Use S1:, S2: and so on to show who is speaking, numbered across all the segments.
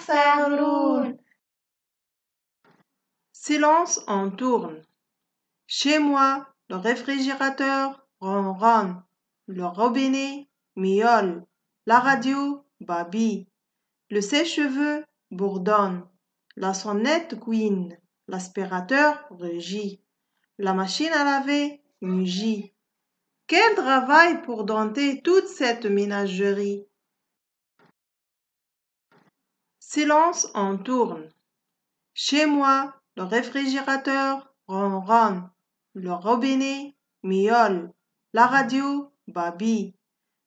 S1: Saloon.
S2: Silence, on tourne. Chez moi, le réfrigérateur ronronne, le robinet miaule, la radio babille, le sèche-cheveux bourdonne, la sonnette couine, l'aspirateur rugit, la machine à laver mugit. Quel travail pour dompter toute cette ménagerie! Silence, on tourne. Chez moi, le réfrigérateur ronronne, le robinet miaule, la radio babille,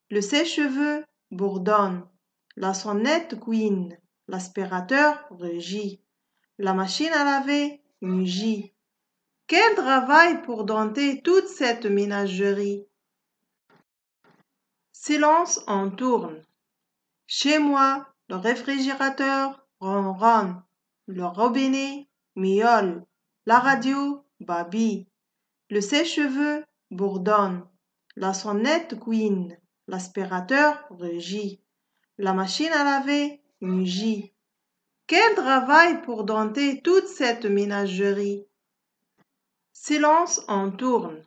S2: le sèche-cheveux bourdonne, la sonnette couine, l'aspirateur rugit, la machine à laver mugit. Quel travail pour dompter toute cette ménagerie! Silence, on tourne. Chez moi, le réfrigérateur ronronne, le robinet miaule, la radio babille, le sèche-cheveux bourdonne, la sonnette couine, l'aspirateur rugit, la machine à laver mugit. Quel travail pour dompter toute cette ménagerie! Silence, on tourne.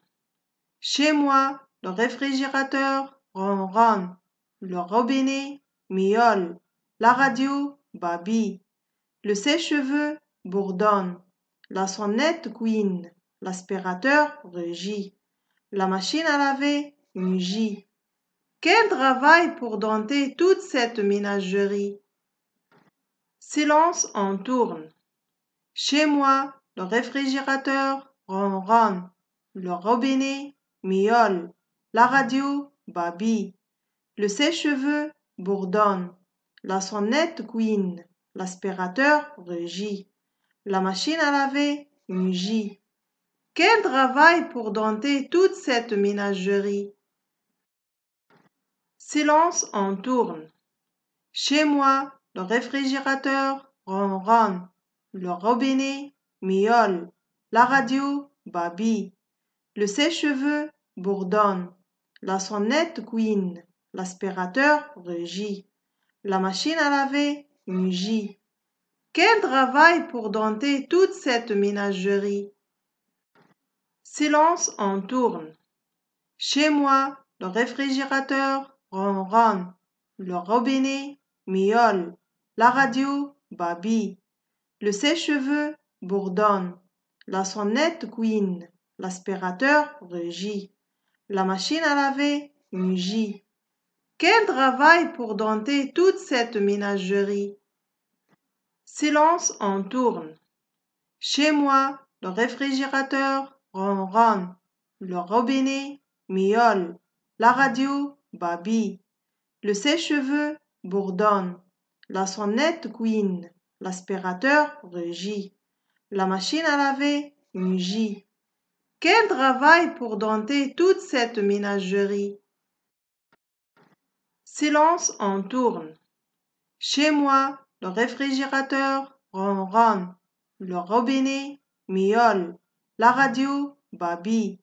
S2: Chez moi, le réfrigérateur ronronne, le robinet miaule, la radio babille, le sèche-cheveux bourdonne, la sonnette couine, l'aspirateur rugit, la machine à laver mugit. Quel travail pour dompter toute cette ménagerie! Silence, on tourne. Chez moi, le réfrigérateur ronronne, le robinet miaule, la radio babille, le sèche-cheveux bourdonne, la sonnette couine, l'aspirateur rugit, la machine à laver mugit. Quel travail pour dompter toute cette ménagerie! Silence, on tourne. Chez moi, le réfrigérateur ronronne, le robinet miaule, la radio babille, le sèche-cheveux bourdonne, la sonnette couine, l'aspirateur rugit, la machine à laver mugit. Quel travail pour dompter toute cette ménagerie! Silence, on tourne. Chez moi, le réfrigérateur ronronne, le robinet miaule, la radio babille, le sèche-cheveux bourdonne, la sonnette couine, l'aspirateur rugit, la machine à laver mugit. Quel travail pour dompter toute cette ménagerie! Silence, on tourne. Chez moi, le réfrigérateur ronronne, le robinet miaule, la radio babille, le sèche-cheveux bourdonne, la sonnette couine, l'aspirateur rugit, la machine à laver mugit. Quel travail pour dompter toute cette ménagerie! Silence, on tourne. Chez moi, le réfrigérateur ronronne, le robinet miaule, la radio babille,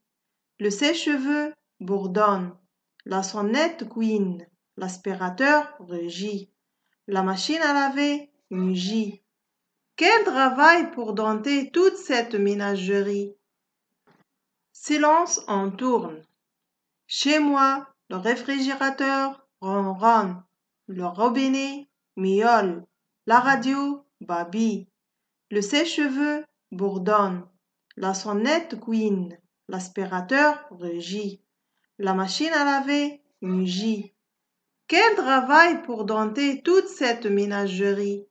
S2: le sèche-cheveux bourdonne, la sonnette couine, l'aspirateur rugit, la machine à laver mugit. Quel travail pour dompter toute cette ménagerie! Silence, on tourne. Chez moi, le réfrigérateur ronronne, le robinet miaule, la radio babille, le sèche-cheveux bourdonne, la sonnette couine, l'aspirateur rugit, la machine à laver mugit. Quel travail pour dompter toute cette ménagerie!